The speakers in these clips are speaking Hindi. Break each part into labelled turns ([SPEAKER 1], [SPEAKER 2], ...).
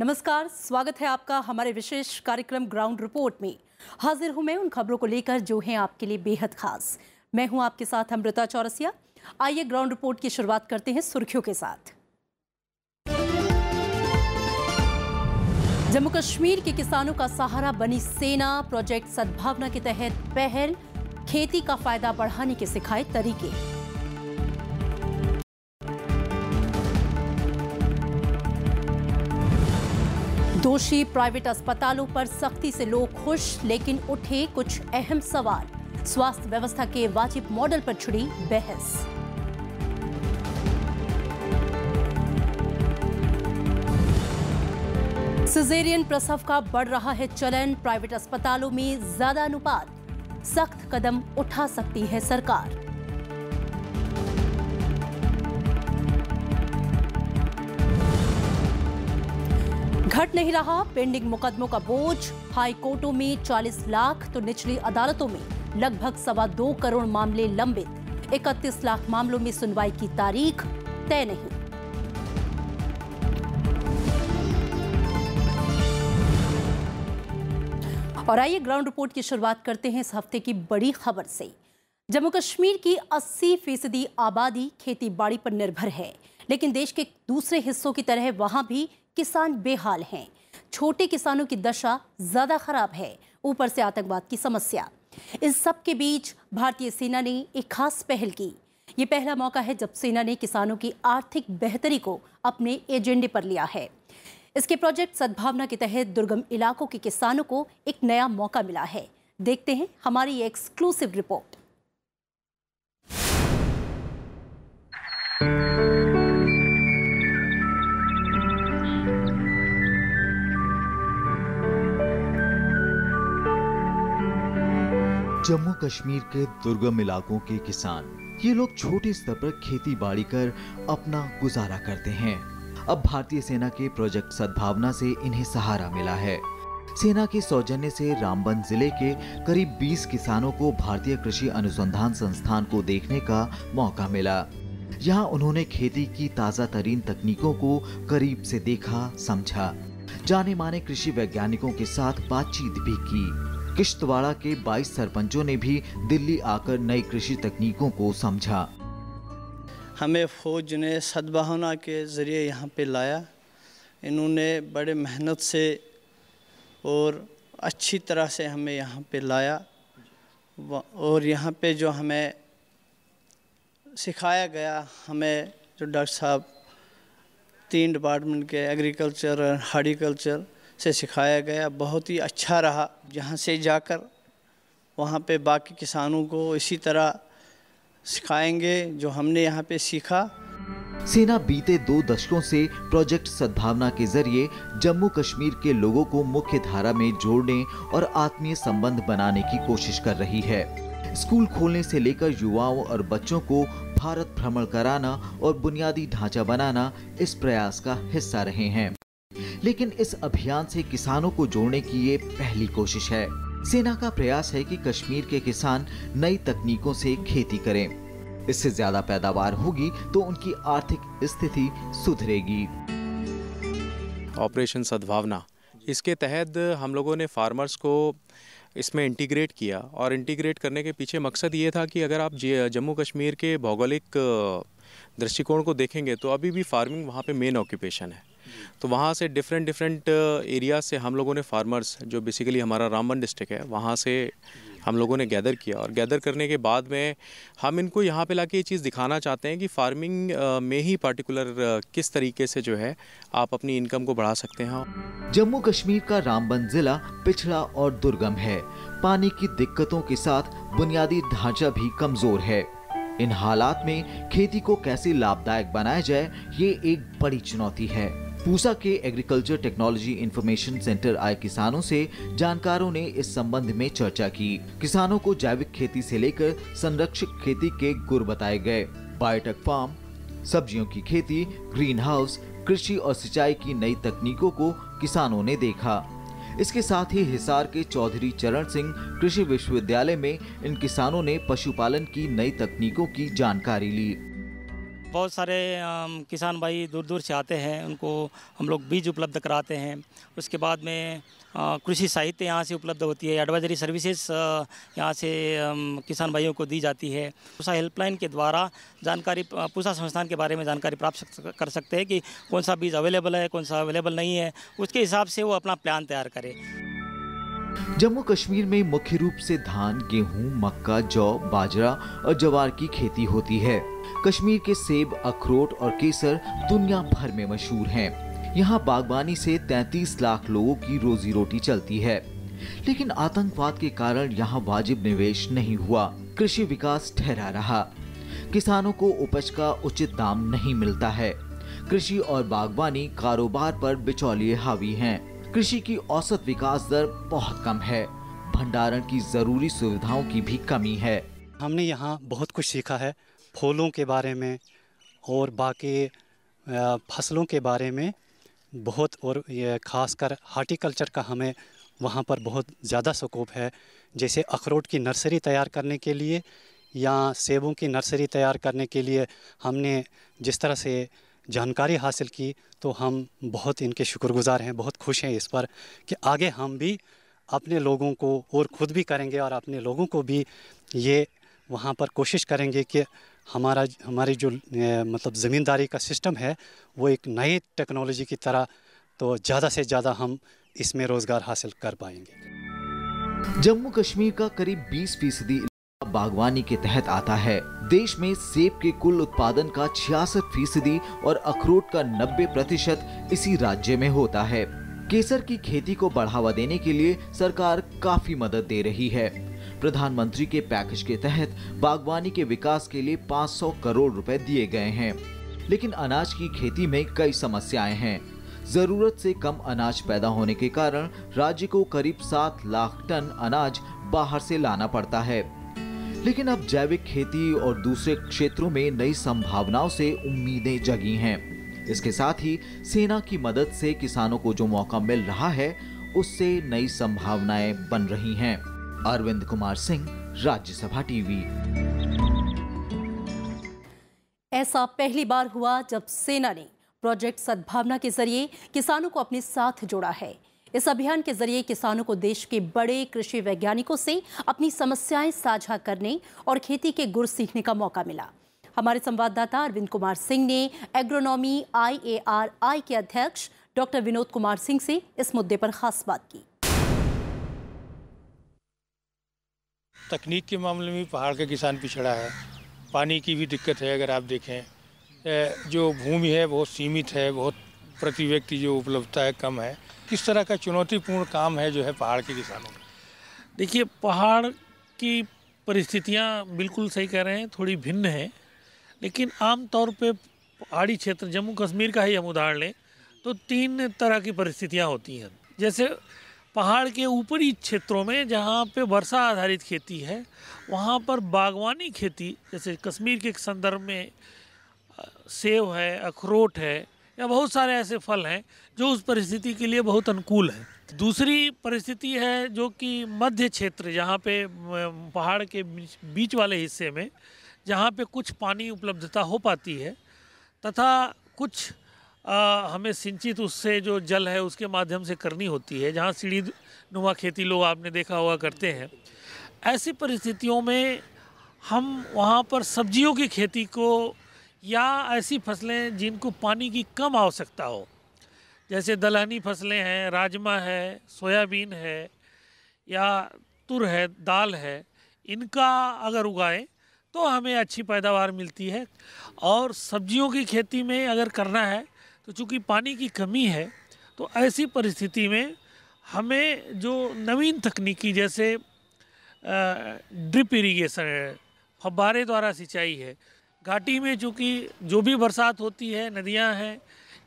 [SPEAKER 1] नमस्कार, स्वागत है आपका हमारे विशेष कार्यक्रम ग्राउंड रिपोर्ट में। हाजिर हूं मैं उन खबरों को लेकर जो हैं आपके लिए बेहद खास। मैं हूं आपके साथ अमृता चौरसिया। आइए ग्राउंड रिपोर्ट की शुरुआत करते हैं सुर्खियों के साथ। जम्मू कश्मीर के किसानों का सहारा बनी सेना। प्रोजेक्ट सद्भावना के तहत पहल, खेती का फायदा बढ़ाने के सिखाए तरीके। दोषी प्राइवेट अस्पतालों पर सख्ती से लोग खुश, लेकिन उठे कुछ अहम सवाल। स्वास्थ्य व्यवस्था के वाजिब मॉडल पर छिड़ी बहस। सिजेरियन प्रसव का बढ़ रहा है चलन। प्राइवेट अस्पतालों में ज्यादा अनुपात। सख्त कदम उठा सकती है सरकार। घट नहीं रहा पेंडिंग मुकदमों का बोझ। हाई कोर्टों में 40 लाख तो निचली अदालतों में लगभग 2.25 करोड़ मामले लंबित। 31 लाख मामलों में सुनवाई की तारीख तय नहीं। और आइए ग्राउंड रिपोर्ट की शुरुआत करते हैं इस हफ्ते की बड़ी खबर से। जम्मू कश्मीर की 80% आबादी खेती बाड़ी पर निर्भर है, लेकिन देश के दूसरे हिस्सों की तरह वहां भी किसान बेहाल हैं। छोटे किसानों की दशा ज्यादा खराब है, ऊपर से आतंकवाद की समस्या। इस सब के बीच भारतीय सेना ने एक खास पहल की। ये पहला मौका है जब सेना ने किसानों की आर्थिक बेहतरी को अपने एजेंडे पर लिया है। इसके प्रोजेक्ट सद्भावना के तहत दुर्गम इलाकों के किसानों को एक नया मौका मिला है। देखते हैं हमारी ये एक्सक्लूसिव रिपोर्ट।
[SPEAKER 2] जम्मू कश्मीर के दुर्गम इलाकों के किसान, ये लोग छोटे स्तर पर खेती बाड़ी कर अपना गुजारा करते हैं। अब भारतीय सेना के प्रोजेक्ट सद्भावना से इन्हें सहारा मिला है। सेना के सौजन्य से रामबन जिले के करीब 20 किसानों को भारतीय कृषि अनुसंधान संस्थान को देखने का मौका मिला। यहाँ उन्होंने खेती की ताजा तरीन तकनीकों को करीब से देखा, समझा। जाने माने कृषि वैज्ञानिकों के साथ बातचीत भी की। किश्तवाड़ा के 22 सरपंचों ने भी दिल्ली आकर नई कृषि तकनीकों को समझा।
[SPEAKER 3] हमें फौज ने सद्भावना के ज़रिए यहाँ पे लाया। इन्होंने बड़े मेहनत से और अच्छी तरह से हमें यहाँ पे लाया। और यहाँ पे जो हमें सिखाया गया, हमें जो डॉक्टर साहब 3 डिपार्टमेंट के एग्रीकल्चर और हॉर्टिकल्चर से सिखाया गया, बहुत ही अच्छा रहा। यहाँ से जाकर वहाँ पे बाकी किसानों को इसी तरह सिखाएंगे जो हमने यहाँ पे सीखा।
[SPEAKER 2] सेना बीते 2 दशकों से प्रोजेक्ट सद्भावना के जरिए जम्मू कश्मीर के लोगों को मुख्य धारा में जोड़ने और आत्मीय संबंध बनाने की कोशिश कर रही है। स्कूल खोलने से लेकर युवाओं और बच्चों को भारत भ्रमण कराना और बुनियादी ढांचा बनाना इस प्रयास का हिस्सा रहे हैं। लेकिन इस अभियान से किसानों को जोड़ने की ये पहली कोशिश है। सेना का प्रयास है कि कश्मीर के किसान नई तकनीकों से खेती करें। इससे ज्यादा पैदावार होगी तो उनकी आर्थिक स्थिति सुधरेगी।
[SPEAKER 4] ऑपरेशन सद्भावना, इसके तहत हम लोगों ने फार्मर्स को इसमें इंटीग्रेट किया। और इंटीग्रेट करने के पीछे मकसद ये था कि अगर आप जम्मू कश्मीर के भौगोलिक दृष्टिकोण को देखेंगे तो अभी भी फार्मिंग वहाँ पे मेन ऑक्यूपेशन है। तो वहाँ से डिफरेंट एरिया से हम लोगों ने फार्मर्स, जो बेसिकली हमारा रामबन डिस्ट्रिक्ट है, वहाँ से हम लोगों ने गैदर किया। और गैदर करने के बाद में हम इनको यहाँ पे लाके ये चीज़ दिखाना चाहते हैं कि फार्मिंग में ही पार्टिकुलर किस तरीके से जो है आप अपनी इनकम को बढ़ा सकते हैं।
[SPEAKER 2] जम्मू कश्मीर का रामबन जिला पिछड़ा और दुर्गम है। पानी की दिक्कतों के साथ बुनियादी ढांचा भी कमजोर है। इन हालात में खेती को कैसे लाभदायक बनाया जाए, ये एक बड़ी चुनौती है। पूसा के एग्रीकल्चर टेक्नोलॉजी इंफॉर्मेशन सेंटर आए किसानों से जानकारों ने इस संबंध में चर्चा की। किसानों को जैविक खेती से लेकर संरक्षित खेती के गुर बताए गए। बायोटेक फार्म, सब्जियों की खेती, ग्रीन हाउस, कृषि और सिंचाई की नई तकनीकों को किसानों ने देखा। इसके साथ ही हिसार के चौधरी चरण सिंह कृषि विश्वविद्यालय में इन किसानों ने पशुपालन की नई तकनीकों की जानकारी ली।
[SPEAKER 5] बहुत सारे किसान भाई दूर दूर से आते हैं, उनको हम लोग बीज उपलब्ध कराते हैं। उसके बाद में कृषि साहित्य यहाँ से उपलब्ध होती है, एडवाइजरी सर्विसेज यहाँ से किसान भाइयों को दी जाती है। पूसा हेल्पलाइन के द्वारा जानकारी पूसा संस्थान के बारे में जानकारी प्राप्त कर सकते हैं कि कौन सा बीज अवेलेबल है, कौन सा अवेलेबल नहीं है, उसके हिसाब से वो अपना प्लान तैयार करें।
[SPEAKER 2] जम्मू कश्मीर में मुख्य रूप से धान, गेहूं, मक्का, जौ, बाजरा और ज्वार की खेती होती है। कश्मीर के सेब, अखरोट और केसर दुनिया भर में मशहूर हैं। यहाँ बागवानी से 33 लाख लोगों की रोजी रोटी चलती है। लेकिन आतंकवाद के कारण यहाँ वाजिब निवेश नहीं हुआ, कृषि विकास ठहरा रहा। किसानों को उपज का उचित दाम नहीं मिलता है। कृषि और बागवानी कारोबार पर बिचौलिए हावी हैं। कृषि की औसत विकास दर बहुत कम है। भंडारण की जरूरी सुविधाओं की भी कमी है।
[SPEAKER 6] हमने यहाँ बहुत कुछ सीखा है, फूलों के बारे में और बाकी फसलों के बारे में बहुत, और ये खासकर हार्टिकल्चर का हमें वहाँ पर बहुत ज़्यादा स्कोप है। जैसे अखरोट की नर्सरी तैयार करने के लिए या सेबों की नर्सरी तैयार करने के लिए हमने जिस तरह से जानकारी हासिल की, तो हम बहुत इनके शुक्रगुजार हैं, बहुत खुश हैं इस पर कि आगे हम भी अपने लोगों को और ख़ुद भी करेंगे और अपने लोगों को भी ये वहाँ पर कोशिश करेंगे कि हमारी जो मतलब ज़मींदारी का सिस्टम है वो एक नई टेक्नोलॉजी की तरह, तो ज़्यादा से ज़्यादा हम इसमें रोज़गार हासिल कर पाएंगे।
[SPEAKER 2] जम्मू कश्मीर का करीब 20% बागवानी के तहत आता है। देश में सेब के कुल उत्पादन का 66% और अखरोट का 90% इसी राज्य में होता है। केसर की खेती को बढ़ावा देने के लिए सरकार काफी मदद दे रही है। प्रधानमंत्री के पैकेज के तहत बागवानी के विकास के लिए 500 करोड़ रुपए दिए गए हैं। लेकिन अनाज की खेती में कई समस्याएं हैं। जरूरत से कम अनाज पैदा होने के कारण राज्य को करीब 7 लाख टन अनाज बाहर से लाना पड़ता है। लेकिन अब जैविक खेती और दूसरे क्षेत्रों में नई संभावनाओं से उम्मीदें जगी हैं। इसके साथ ही सेना की मदद से किसानों को जो मौका मिल रहा है, उससे नई संभावनाएं बन रही हैं। अरविंद कुमार सिंह, राज्यसभा टीवी।
[SPEAKER 1] ऐसा पहली बार हुआ जब सेना ने प्रोजेक्ट सद्भावना के जरिए किसानों को अपने साथ जोड़ा है। इस अभियान के जरिए किसानों को देश के बड़े कृषि वैज्ञानिकों से अपनी समस्याएं साझा करने और खेती के गुर सीखने का मौका मिला। हमारे संवाददाता अरविंद कुमार सिंह ने एग्रोनॉमी IARI के अध्यक्ष डॉक्टर विनोद कुमार सिंह से इस मुद्दे पर खास बात की।
[SPEAKER 7] तकनीक के मामले में पहाड़ का किसान पिछड़ा है, पानी की भी दिक्कत है। अगर आप देखें, जो भूमि है बहुत सीमित है, बहुत प्रति व्यक्ति जो उपलब्धता है कम है। किस तरह का चुनौतीपूर्ण काम है जो है पहाड़ के किसानों में?
[SPEAKER 8] देखिए, पहाड़ की परिस्थितियां बिल्कुल सही कह रहे हैं, थोड़ी भिन्न है। लेकिन आम तौर पे पहाड़ी क्षेत्र, जम्मू कश्मीर का ही हम उदाहरण लें तो 3 तरह की परिस्थितियां होती हैं। जैसे पहाड़ के ऊपरी क्षेत्रों में जहाँ पे वर्षा आधारित खेती है, वहाँ पर बागवानी खेती, जैसे कश्मीर के संदर्भ में सेब है, अखरोट है, या बहुत सारे ऐसे फल हैं जो उस परिस्थिति के लिए बहुत अनुकूल है। दूसरी परिस्थिति है जो कि मध्य क्षेत्र, जहाँ पे पहाड़ के बीच वाले हिस्से में, जहाँ पे कुछ पानी उपलब्धता हो पाती है तथा कुछ हमें सिंचित उससे जो जल है उसके माध्यम से करनी होती है, जहाँ सीढ़ी नुमा खेती लोग आपने देखा हुआ करते हैं। ऐसी परिस्थितियों में हम वहाँ पर सब्जियों की खेती को या ऐसी फसलें जिनको पानी की कम आवश्यकता हो, जैसे दलहनी फसलें हैं, राजमा है, सोयाबीन है या तुर है, दाल है, इनका अगर उगाएं तो हमें अच्छी पैदावार मिलती है। और सब्जियों की खेती में अगर करना है तो चूँकि पानी की कमी है, तो ऐसी परिस्थिति में हमें जो नवीन तकनीकी जैसे ड्रिप इरिगेशन है, फव्वारे द्वारा सिंचाई है, घाटी में चूँकि जो भी बरसात होती है, नदियाँ हैं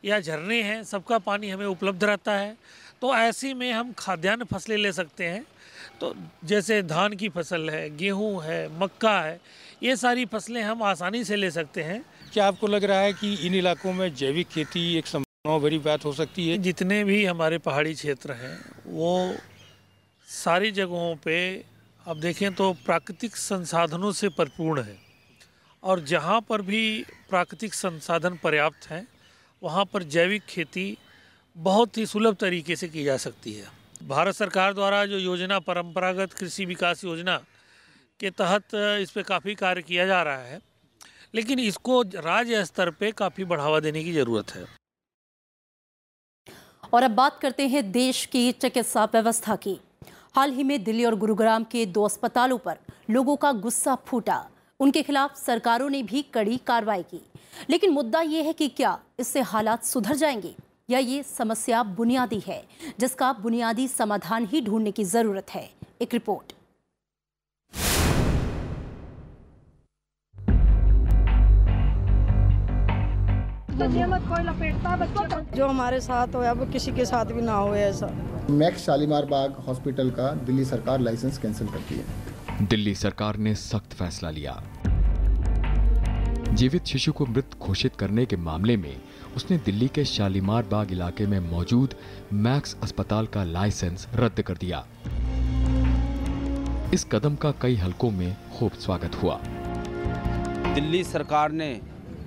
[SPEAKER 8] या झरने हैं, सबका पानी हमें उपलब्ध रहता है। तो ऐसे में हम खाद्यान्न फसलें ले सकते हैं। तो जैसे धान की फसल है, गेहूं है, मक्का है, ये सारी फसलें हम आसानी से ले सकते हैं।
[SPEAKER 7] क्या आपको लग रहा है कि इन इलाकों में जैविक खेती एक संभावना भरी बात हो सकती है?
[SPEAKER 8] जितने भी हमारे पहाड़ी क्षेत्र हैं वो सारी जगहों पे आप देखें तो प्राकृतिक संसाधनों से परिपूर्ण है और जहाँ पर भी प्राकृतिक संसाधन पर्याप्त हैं वहाँ पर जैविक खेती बहुत ही सुलभ तरीके से की जा सकती है। भारत सरकार द्वारा जो योजना परंपरागत कृषि विकास योजना के तहत इस पे काफ़ी कार्य किया जा रहा है, लेकिन इसको राज्य स्तर पे काफ़ी बढ़ावा देने की ज़रूरत है।
[SPEAKER 1] और अब बात करते हैं देश की चिकित्सा व्यवस्था की। हाल ही में दिल्ली और गुरुग्राम के 2 अस्पतालों पर लोगों का गुस्सा फूटा। उनके खिलाफ सरकारों ने भी कड़ी कार्रवाई की, लेकिन मुद्दा ये है कि क्या इससे हालात सुधर जाएंगे या ये समस्या बुनियादी है जिसका बुनियादी समाधान ही ढूंढने की जरूरत है। एक रिपोर्ट।
[SPEAKER 9] जो हमारे साथ हो अब किसी के साथ भी ना हो ऐसा।
[SPEAKER 10] मैक्स शालीमार बाग हॉस्पिटल का दिल्ली सरकार लाइसेंस कैंसिल करती है।
[SPEAKER 11] दिल्ली सरकार ने सख्त फैसला लिया। जीवित शिशु को मृत घोषित करने के मामले में उसने दिल्ली के शालीमार बाग इलाके में मौजूद मैक्स अस्पताल का लाइसेंस रद्द कर दिया। इस कदम का कई हलकों में खूब स्वागत हुआ।
[SPEAKER 12] दिल्ली सरकार ने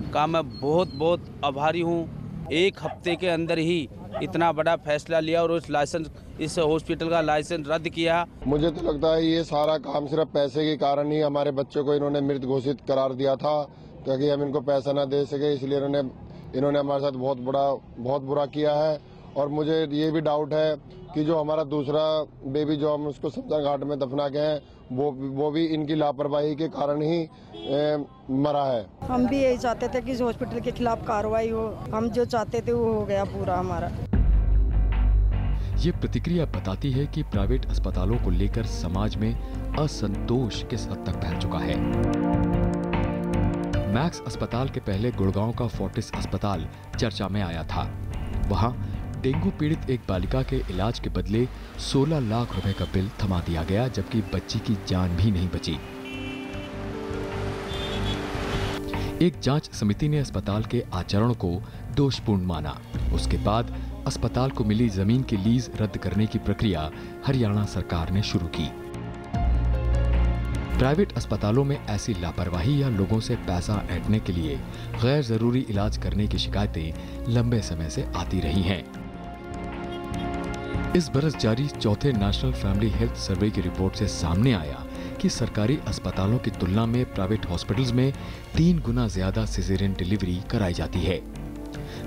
[SPEAKER 12] कहा मैं बहुत आभारी हूँ, एक हफ्ते के अंदर ही इतना बड़ा फैसला लिया और इस हॉस्पिटल का लाइसेंस रद्द किया।
[SPEAKER 13] मुझे तो लगता है ये सारा काम सिर्फ पैसे के कारण ही हमारे बच्चों को इन्होंने मृत घोषित करार दिया था, क्योंकि हम इनको पैसा न दे सके, इसलिए इन्होंने हमारे साथ बहुत बुरा किया है। और मुझे ये भी डाउट है कि जो हमारा दूसरा बेबी जो हम उसको शमशान घाट में दफना के हैं वो भी इनकी लापरवाही के कारण ही मरा है।
[SPEAKER 9] हम भी यही चाहते थे कि इस हॉस्पिटल के खिलाफ कार्रवाई हो। हम जो चाहते थे वो हो गया पूरा हमारा।
[SPEAKER 11] ये प्रतिक्रिया बताती है कि प्राइवेट अस्पतालों को लेकर समाज में असंतोष किस हद तक फैल चुका है। मैक्स अस्पताल के पहले गुड़गांव का फोर्टिस अस्पताल चर्चा में आया था। वहां डेंगू पीड़ित एक बालिका के इलाज के बदले 16 लाख रुपए का बिल थमा दिया गया, जबकि बच्ची की जान भी नहीं बची। एक जांच समिति ने अस्पताल के आचरण को दोषपूर्ण माना। उसके बाद अस्पताल को मिली जमीन की लीज रद्द करने की प्रक्रिया हरियाणा सरकार ने शुरू की। प्राइवेट अस्पतालों में ऐसी लापरवाही या लोगों से पैसा ऐंठने के लिए गैर जरूरी इलाज करने की शिकायतें लंबे समय से आती रही हैं। इस बरस जारी चौथे नेशनल फैमिली हेल्थ सर्वे की रिपोर्ट से सामने आया कि सरकारी अस्पतालों की तुलना में प्राइवेट हॉस्पिटल्स में 3 गुना ज्यादा सिजेरियन डिलीवरी कराई जाती है।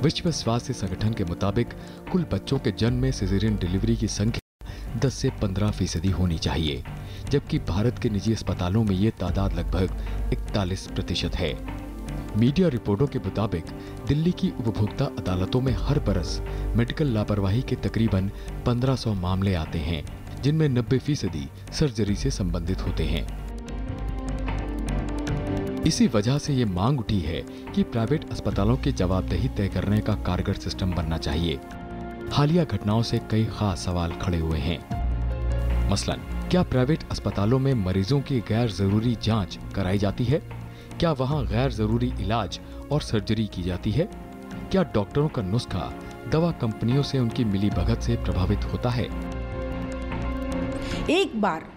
[SPEAKER 11] विश्व स्वास्थ्य संगठन के मुताबिक कुल बच्चों के जन्म में सिजेरियन डिलीवरी की संख्या 10 से 15% होनी चाहिए, जबकि भारत के निजी अस्पतालों में ये तादाद लगभग 41% है। मीडिया रिपोर्टों के मुताबिक दिल्ली की उपभोक्ता अदालतों में हर बरस मेडिकल लापरवाही के तकरीबन 1500 मामले आते हैं, जिनमें 90% सर्जरी से संबंधित होते हैं। इसी वजह से ये मांग उठी है कि प्राइवेट अस्पतालों की जवाबदेही तय करने का कारगर सिस्टम बनना चाहिए। हालिया घटनाओं से कई खास सवाल खड़े हुए हैं। मसलन, क्या प्राइवेट अस्पतालों में मरीजों की गैर जरूरी जांच कराई जाती है? क्या वहां गैर जरूरी इलाज और सर्जरी की जाती है? क्या डॉक्टरों का नुस्खा दवा कंपनियों से उनकी मिलीभगत से प्रभावित होता है?
[SPEAKER 14] एक बार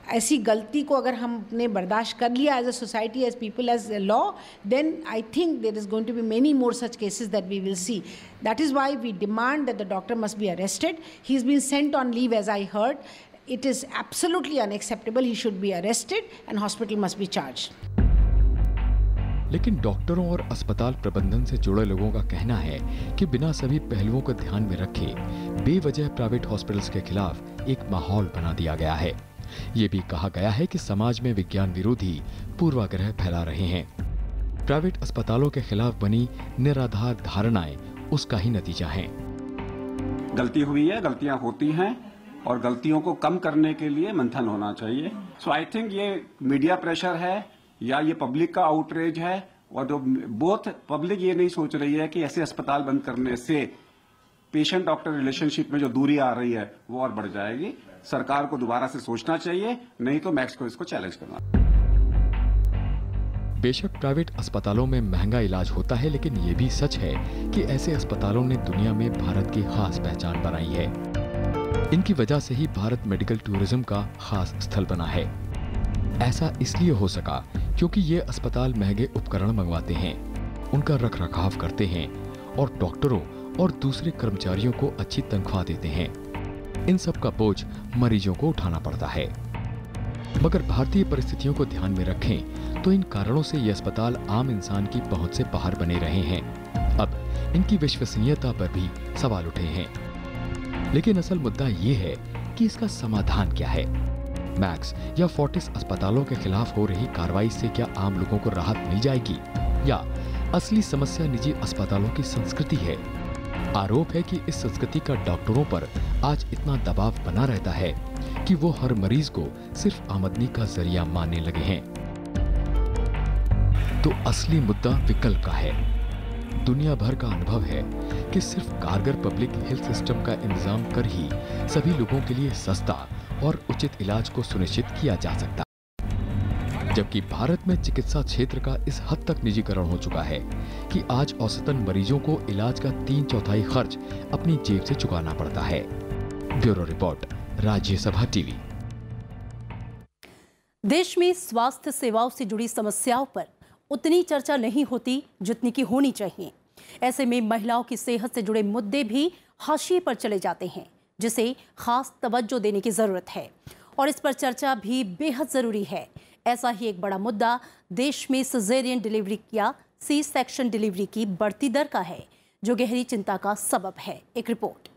[SPEAKER 14] ऐसी गलती को अगर हमने बर्दाश्त कर लिया as a society, as people, as law, then I think there is going to be many more such cases that we will see. That is why we demand that the doctor must be arrested. He's been sent on leave, as I heard. It is absolutely unacceptable. He should be arrested and hospital must be charged.
[SPEAKER 11] लेकिन डॉक्टरों और अस्पताल प्रबंधन से जुड़े लोगों का कहना है कि बिना सभी पहलुओं को ध्यान में रखे बेवजह प्राइवेट हॉस्पिटल्स के खिलाफ एक माहौल बना दिया गया है। ये भी कहा गया है कि समाज में विज्ञान विरोधी पूर्वाग्रह फैला रहे हैं। प्राइवेट अस्पतालों के खिलाफ बनी निराधार धारणाएं उसका ही नतीजा है।
[SPEAKER 15] गलती हुई है, गलतियां होती हैं और गलतियों को कम करने के लिए मंथन होना चाहिए। सो आई थिंक ये मीडिया प्रेशर है या ये पब्लिक का आउटरीच है, और जो बोथ पब्लिक ये नहीं सोच रही है कि ऐसे अस्पताल बंद करने से पेशेंट डॉक्टर रिलेशनशिप में जो दूरी आ रही है वो और बढ़ जाएगी। सरकार को दोबारा से सोचना चाहिए, नहीं तो मैक्स को इसको चैलेंज करना।
[SPEAKER 11] बेशक प्राइवेट अस्पतालों में महंगा इलाज होता है, लेकिन ये भी सच है कि ऐसे अस्पतालों ने दुनिया में भारत की खास पहचान बनाई है। इनकी वजह से ही भारत मेडिकल टूरिज्म का खास स्थल बना है। ऐसा इसलिए हो सका क्योंकि ये अस्पताल महंगे उपकरण मंगवाते हैं, उनका रखरखाव करते हैं और डॉक्टरों और दूसरे कर्मचारियों को अच्छी तनख्वाह देते हैं। इन सब का बोझ मरीजों को उठाना पड़ता है। मगर भारतीय परिस्थितियों को ध्यान में रखें तो इन कारणों से ये अस्पताल आम इंसान की पहुंच से बाहर बने रहे हैं। अब इनकी विश्वसनीयता पर भी सवाल उठे हैं। लेकिन असल मुद्दा ये है कि इसका समाधान क्या है। मैक्स या फोर्टिस अस्पतालों के खिलाफ हो रही कार्रवाई से क्या आम लोगों को राहत मिल जाएगी, या असली समस्या निजी अस्पतालों की संस्कृति है? आरोप है कि इस संस्कृति का डॉक्टरों पर आज इतना दबाव बना रहता है कि वो हर मरीज को सिर्फ आमदनी का जरिया मानने लगे हैं। तो असली मुद्दा विकल्प का है। दुनिया भर का अनुभव है कि सिर्फ कारगर पब्लिक हेल्थ सिस्टम का इंतजाम कर ही सभी लोगों के लिए सस्ता और उचित इलाज को सुनिश्चित किया जा सकता, जबकि भारत में चिकित्सा क्षेत्र का इस हद तक निजीकरण हो चुका है कि आज औसतन मरीजों को इलाज का 3/4 खर्च अपनी जेब से चुकाना पड़ता है। Bureau report, Rajya Sabha TV.
[SPEAKER 1] देश में स्वास्थ्य सेवाओं से जुड़ी समस्याओं पर उतनी चर्चा नहीं होती जितनी की होनी चाहिए। ऐसे में महिलाओं की सेहत से जुड़े मुद्दे भी हाशिए पर चले जाते हैं, जिसे खास तवज्जो देने की जरूरत है और इस पर चर्चा भी बेहद जरूरी है। ऐसा ही एक बड़ा मुद्दा देश में सिजेरियन डिलीवरी या सी सेक्शन डिलीवरी की बढ़ती दर का है, जो गहरी चिंता का सबब है। एक रिपोर्ट।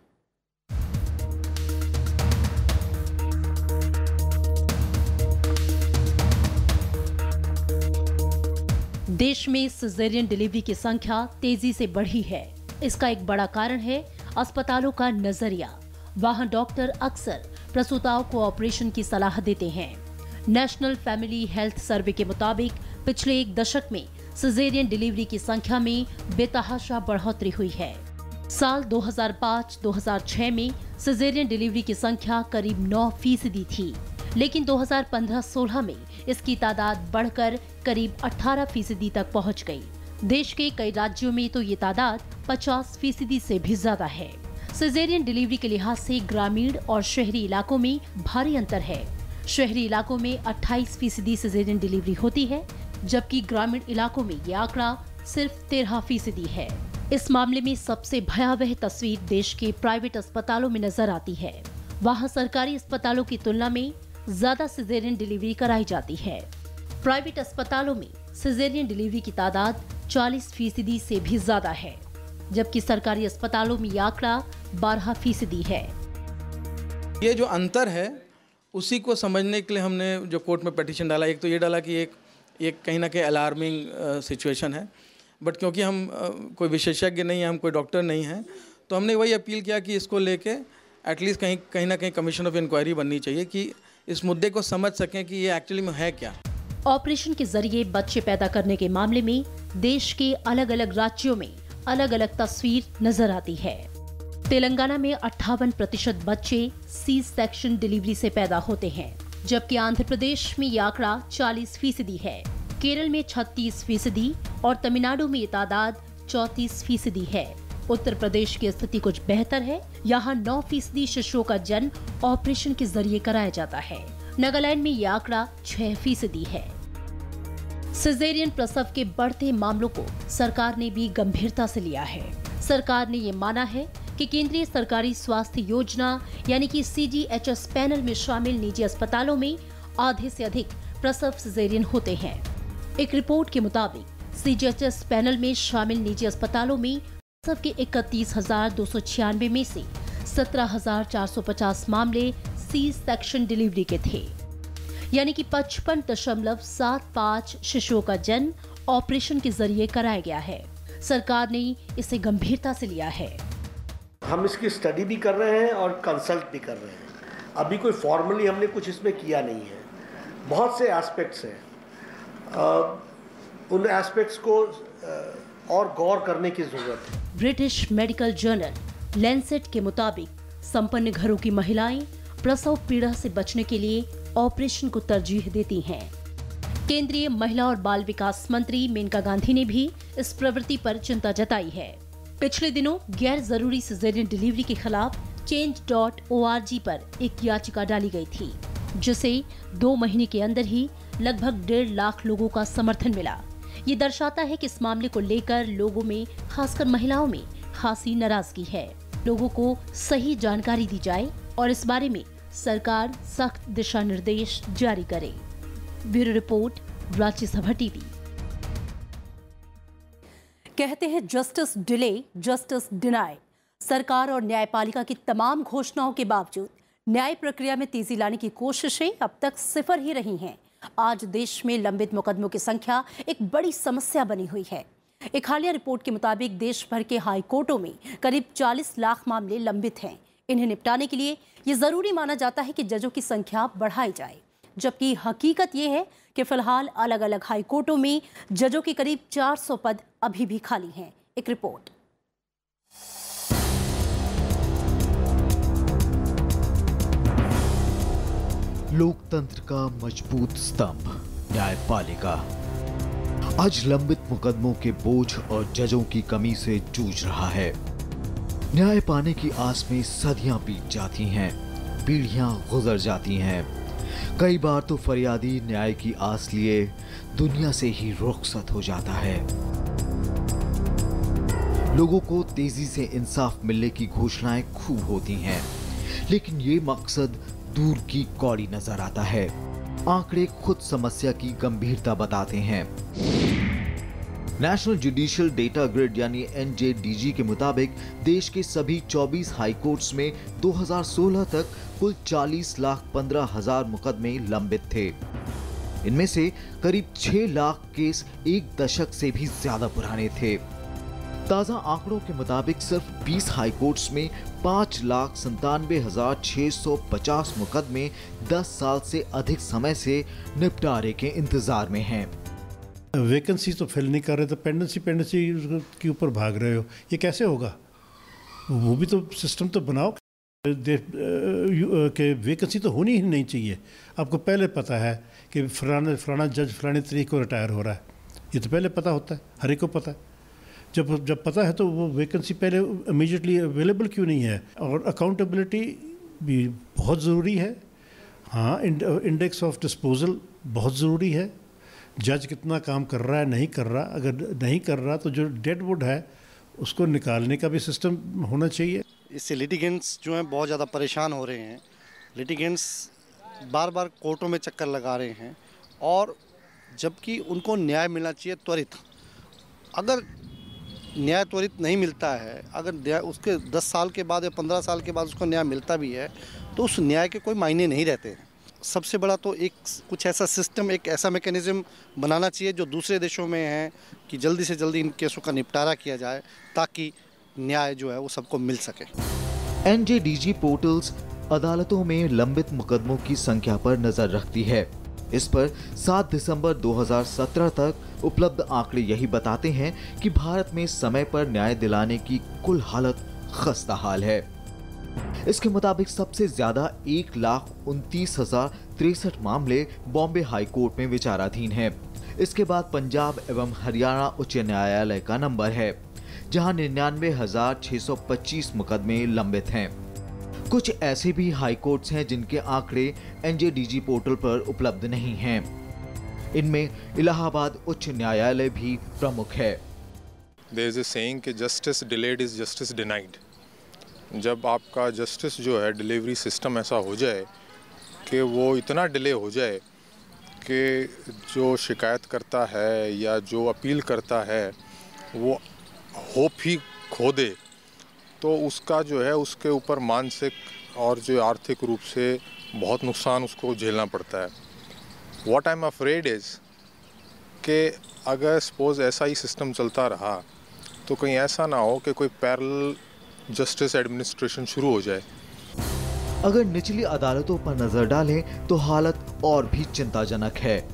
[SPEAKER 1] देश में सिजेरियन डिलीवरी की संख्या तेजी से बढ़ी है। इसका एक बड़ा कारण है अस्पतालों का नजरिया। वहां डॉक्टर अक्सर प्रसूताओं को ऑपरेशन की सलाह देते हैं। नेशनल फैमिली हेल्थ सर्वे के मुताबिक पिछले एक दशक में सिजेरियन डिलीवरी की संख्या में बेतहाशा बढ़ोतरी हुई है। साल 2005-2006 में सिजेरियन डिलीवरी की संख्या करीब 9% थी, लेकिन 2015-16 में इसकी तादाद बढ़कर करीब 18% तक पहुंच गई। देश के कई राज्यों में तो ये तादाद 50% से भी ज्यादा है। सिजेरियन डिलीवरी के लिहाज से ग्रामीण और शहरी इलाकों में भारी अंतर है। शहरी इलाकों में 28% सिजेरियन डिलीवरी होती है, जबकि ग्रामीण इलाकों में ये आंकड़ा सिर्फ 13% है। इस मामले में सबसे भयावह तस्वीर देश के प्राइवेट अस्पतालों में नजर आती है। वहां सरकारी अस्पतालों की तुलना में ज्यादा सिजेरियन डिलीवरी कराई जाती है। प्राइवेट अस्पतालों में सिजेरियन डिलीवरी की तादाद 40% से भी ज्यादा है, जबकि सरकारी अस्पतालों में यह आंकड़ा 12% है।
[SPEAKER 16] ये जो अंतर है उसी को समझने के लिए हमने जो कोर्ट में पिटीशन डाला, एक तो ये डाला कि एक कहीं ना कहीं अलार्मिंग सिचुएशन है, बट क्योंकि हम कोई विशेषज्ञ नहीं हैं, हम कोई डॉक्टर नहीं हैं, तो हमने वही अपील किया कि इसको लेके एटलीस्ट कहीं ना कहीं कमीशन ऑफ इंक्वायरी बननी चाहिए कि इस मुद्दे को समझ सकें कि ये एक्चुअली में है क्या।
[SPEAKER 1] ऑपरेशन के जरिए बच्चे पैदा करने के मामले में देश के अलग अलग राज्यों में अलग अलग तस्वीर नजर आती है। तेलंगाना में 58% बच्चे सी सेक्शन डिलीवरी से पैदा होते हैं, जबकि आंध्र प्रदेश में यह आंकड़ा 40% है। केरल में 36% और तमिलनाडु में ये तादाद 34% है। उत्तर प्रदेश की स्थिति कुछ बेहतर है। यहाँ 9% शिशुओं का जन्म ऑपरेशन के जरिए कराया जाता है। नागालैंड में यह आंकड़ा 6% है। सिजेरियन प्रसव के बढ़ते मामलों को सरकार ने भी गंभीरता से लिया है। सरकार ने ये माना है कि केंद्रीय सरकारी स्वास्थ्य योजना यानी कि CGHS पैनल में शामिल निजी अस्पतालों में आधे से अधिक प्रसव सिजेरियन होते हैं। एक रिपोर्ट के मुताबिक CGHS पैनल में शामिल निजी अस्पतालों में प्रसव के 31,296 में से 17,450 मामले सी सेक्शन डिलीवरी के थे, यानी कि 55.75 शिशुओं का जन्म ऑपरेशन के जरिए कराया गया है। सरकार ने इसे गंभीरता से लिया है।
[SPEAKER 17] हम इसकी स्टडी भी कर रहे हैं और कंसल्ट भी कर रहे हैं। अभी कोई फॉर्मली हमने कुछ इसमें किया नहीं है। बहुत से एस्पेक्ट्स हैं, उन एस्पेक्ट्स को और गौर करने की जरूरत है।
[SPEAKER 1] ब्रिटिश मेडिकल जर्नल लैंसेट के मुताबिक संपन्न घरों की महिलाएं प्रसव पीड़ा से बचने के लिए ऑपरेशन को तरजीह देती हैं। केंद्रीय महिला और बाल विकास मंत्री मेनका गांधी ने भी इस प्रवृत्ति पर चिंता जताई है। पिछले दिनों गैर जरूरी सिजेरियन डिलीवरी के खिलाफ change.org पर एक याचिका डाली गई थी, जिसे 2 महीने के अंदर ही लगभग 1.5 लाख लोगों का समर्थन मिला। ये दर्शाता है कि इस मामले को लेकर लोगों में, खासकर महिलाओं में, खासी नाराजगी है। लोगों को सही जानकारी दी जाए और इस बारे में सरकार सख्त दिशा निर्देश जारी करे। Bureau report, Rajya Sabha TV. कहते हैं जस्टिस डिले, जस्टिस डिनाई। सरकार और न्यायपालिका की तमाम घोषणाओं के बावजूद न्याय प्रक्रिया में तेजी लाने की कोशिशें अब तक सिफर ही रही हैं। आज देश में लंबित मुकदमों की संख्या एक बड़ी समस्या बनी हुई है। एक हालिया रिपोर्ट के मुताबिक देश भर के हाई कोर्टों में करीब 40 लाख मामले लंबित हैं। इन्हें निपटाने के लिए ये जरूरी माना जाता है कि जजों की संख्या बढ़ाई जाए, जबकि हकीकत ये है कि फिलहाल अलग अलग हाई कोर्टों में जजों के करीब 400 पद अभी भी खाली हैं। एक रिपोर्ट।
[SPEAKER 2] लोकतंत्र का मजबूत स्तंभ न्यायपालिका आज लंबित मुकदमों के बोझ और जजों की कमी से जूझ रहा है। न्याय पाने की आस में सदियां बीत जाती हैं, पीढ़ियां गुजर जाती हैं। कई बार तो फरियादी न्याय की आस लिए दुनिया से ही रुखसत हो जाता है। लोगों को तेजी से इंसाफ मिलने की घोषणाएं खूब होती हैं, लेकिन ये मकसद दूर की कौड़ी नजर आता है। आंकड़े खुद समस्या की गंभीरता बताते हैं। नेशनल जुडिशियल डेटा ग्रिड यानी NJDG के मुताबिक देश के सभी 24 हाई कोर्ट्स में 2016 तक कुल 40,15,000 मुकदमे लंबित थे। इनमें से करीब 6 लाख केस एक दशक से भी ज्यादा पुराने थे। ताजा आंकड़ों के मुताबिक सिर्फ 20 हाई कोर्ट्स में 5,97,650 मुकदमे 10 साल से अधिक समय से निपटारे के इंतजार में हैं।
[SPEAKER 18] वैकेंसी तो फिल नहीं कर रहे तो पेंडेंसी के ऊपर भाग रहे हो, ये कैसे होगा? वो भी तो सिस्टम तो बनाओ कि वैकेंसी तो होनी ही नहीं चाहिए। आपको पहले पता है कि फलाना जज फलानी तारीख को रिटायर हो रहा है, ये तो पहले पता होता है, हर एक को पता है। जब पता है तो वो वैकेंसी पहले इमीडिएटली अवेलेबल क्यों नहीं है? और अकाउंटेबिलिटी भी बहुत ज़रूरी है। हाँ, इंडेक्स ऑफ डिस्पोजल बहुत ज़रूरी है। जज कितना काम कर रहा है, नहीं कर रहा, अगर नहीं कर रहा तो जो डेड वुड है उसको निकालने का भी सिस्टम होना चाहिए।
[SPEAKER 19] इससे लिटिगेंट्स जो हैं बहुत ज़्यादा परेशान हो रहे हैं। लिटिगेंट्स बार बार कोर्टों में चक्कर लगा रहे हैं और जबकि उनको न्याय मिलना चाहिए त्वरित। अगर न्याय त्वरित नहीं मिलता है, अगर न्याय उसके 10 साल के बाद या 15 साल के बाद उसको न्याय मिलता भी है तो उस न्याय के कोई मायने नहीं रहते हैं। सबसे बड़ा तो कुछ ऐसा सिस्टम, एक ऐसा मैकेनिज्म बनाना चाहिए जो दूसरे देशों में है कि जल्दी से जल्दी इन केसों का निपटारा किया जाए ताकि न्याय जो है वो सबको मिल सके।
[SPEAKER 2] NJDG पोर्टल्स अदालतों में लंबित मुकदमों की संख्या पर नजर रखती है। इस पर 7 दिसंबर 2017 तक उपलब्ध आंकड़े यही बताते हैं कि भारत में समय पर न्याय दिलाने की कुल हालत खस्ता हाल है। इसके मुताबिक सबसे ज्यादा 1,29,063 मामले बॉम्बे हाई कोर्ट में विचाराधीन हैं। इसके बाद पंजाब एवं हरियाणा उच्च न्यायालय का नंबर है, जहां 99,625 मुकदमे लंबित हैं। कुछ ऐसे भी हाई कोर्ट्स हैं जिनके आंकड़े NJDG पोर्टल पर उपलब्ध नहीं हैं। इनमें इलाहाबाद उच्च न्यायालय भी प्रमुख है।
[SPEAKER 20] There is a saying कि justice delayed is justice denied। जब आपका जस्टिस जो है डिलीवरी सिस्टम ऐसा हो जाए कि वो इतना डिले हो जाए कि जो शिकायत करता है या जो अपील करता है वो होप ही खो दे, तो उसका जो है उसके ऊपर मानसिक और जो आर्थिक रूप से बहुत नुकसान उसको झेलना पड़ता है। What I am afraid is कि अगर सपोज ऐसा ही सिस्टम चलता रहा तो कहीं ऐसा ना हो कि कोई पैरेलल जस्टिस एडमिनिस्ट्रेशन शुरू हो जाए।
[SPEAKER 2] अगर निचली अदालतों पर नजर डालें तो हालत और भी चिंताजनक है।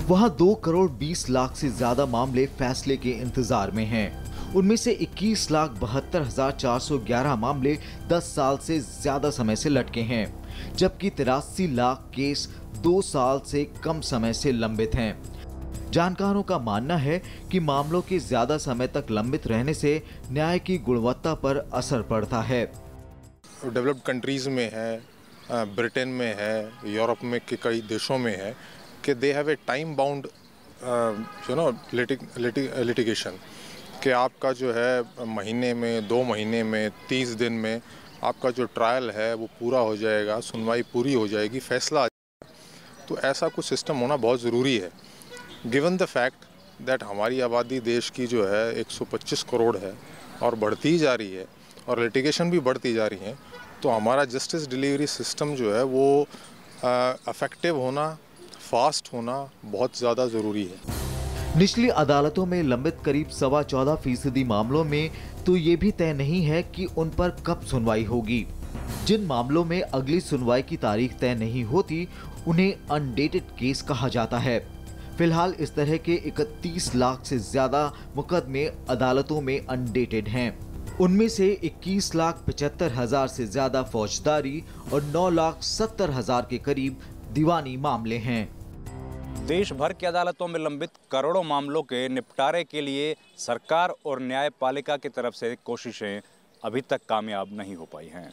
[SPEAKER 2] वहां 2,20,00,000 से ज्यादा मामले फैसले के इंतजार में हैं। उनमें से 21,72,411 मामले 10 साल से ज्यादा समय से लटके हैं, जबकि 83 लाख केस 2 साल से कम समय से लंबित हैं। जानकारों का मानना है कि मामलों के ज्यादा समय तक लंबित रहने से न्याय की गुणवत्ता पर असर पड़ता है।
[SPEAKER 20] डेवलप्ड कंट्रीज में है, ब्रिटेन में है, यूरोप में के कई देशों में है कि they have a time bound litigation, कि आपका जो है महीने में, 2 महीने में, 30 दिन में आपका जो ट्रायल है वो पूरा हो जाएगा, सुनवाई पूरी हो जाएगी, फैसला आ जाएगा। तो ऐसा कुछ सिस्टम होना बहुत ज़रूरी है, गिवन द फैक्ट दैट हमारी आबादी देश की जो है 125 करोड़ है और बढ़ती ही जा रही है और लिटिगेशन भी बढ़ती जा रही है। तो हमारा जस्टिस डिलीवरी सिस्टम जो है वो इफेक्टिव होना, फास्ट होना बहुत ज़्यादा ज़रूरी है।
[SPEAKER 2] निचली अदालतों में लंबित करीब 14.25% मामलों में तो ये भी तय नहीं है कि उन पर कब सुनवाई होगी। जिन मामलों में अगली सुनवाई की तारीख तय नहीं होती उन्हें अनडेटेड केस कहा जाता है। फिलहाल इस तरह के 31 लाख से ज्यादा मुकदमे अदालतों में अनडेटेड हैं। उनमें से 21,75,000 से ज्यादा फौजदारी और 9,70,000 के करीब दीवानी मामले हैं।
[SPEAKER 21] देश भर की अदालतों में लंबित करोड़ों मामलों के निपटारे के लिए सरकार और न्यायपालिका की तरफ से कोशिशें अभी तक कामयाब नहीं हो पाई हैं।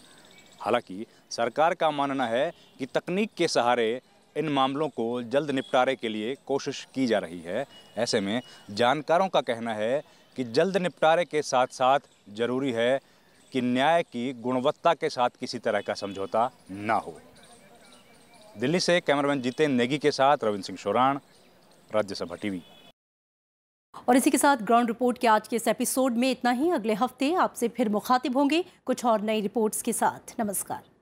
[SPEAKER 21] हालांकि सरकार का मानना है कि तकनीक के सहारे इन मामलों को जल्द निपटारे के लिए कोशिश की जा रही है। ऐसे में जानकारों का कहना है कि जल्द निपटारे के साथ साथ जरूरी है कि न्याय की गुणवत्ता के साथ किसी तरह का समझौता ना हो। दिल्ली से कैमरामैन जितेंद्र नेगी के साथ रविंद्र सिंह शोराण, राज्यसभा टीवी।
[SPEAKER 1] और इसी के साथ ग्राउंड रिपोर्ट के आज के इस एपिसोड में इतना ही। अगले हफ्ते आपसे फिर मुखातिब होंगे कुछ और नई रिपोर्ट्स के साथ। नमस्कार।